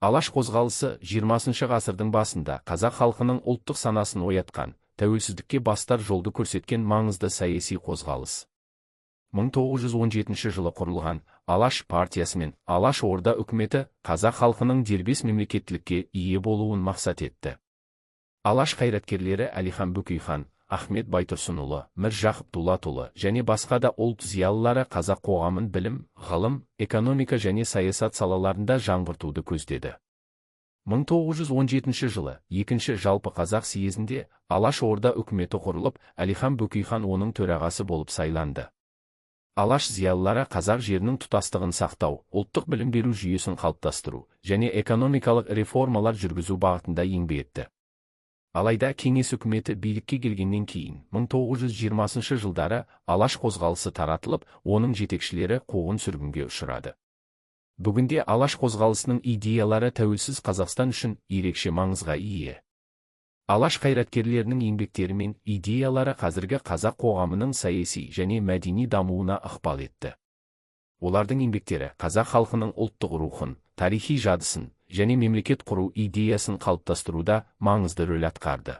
Алаш қозғалысы 20 ғасырдың басында қазақ халқының ұлттық санасын оятқан, тәуелсіздікке бастар жолды көрсеткен маңызды саяси қозғалыс. 1917 жылы құрылған Алаш партиясы мен Алаш орда үкіметі қазақ халқының дербес мемлекеттілікке ие болуын мақсат етті. Алаш қайраткерлері Әлихан Бөкейхан, Ахмет Байтұрсынұлы, Міржақып Дулатұлы және басқа да ұлт зиялылары қазақ қоғамын білім, ғылым, экономика және саясат салаларында жаңғыртуды көздеді. 1917 жылы екінші жалпы қазақ съезінде Алаш орда үкіметі құрылып, Әлихан Бөкейхан оның төрағасы болып сайланды. Алаш зиялылары қазақ жерінің тұтастығын сақтау, ұлттық білім беру жүйесін қалыптастыру және экономикалық реформалар жүргізу бағытында еңбек етті. Алайда кеңес үкіметі билікке келгеннен кейін 1920 жылдары Алаш қозғалысы таратылып, оның жетекшілері қуғын-сүргінге ұшырады. Бүгінде Алаш қозғалысының идеялары тәуелсіз Қазақстан үшін ерекше маңызға ие. Алаш қайраткерлерінің еңбектері мен идеялары қазіргі қазақ қоғамының саяси және мәдени дамуына ықпал етті. Олардың еңбектері қазақ халқының ұлттық рухын, тарихи жадысын және мемлекет құру идеясын қалыптастыруда маңызды рөл атқарды.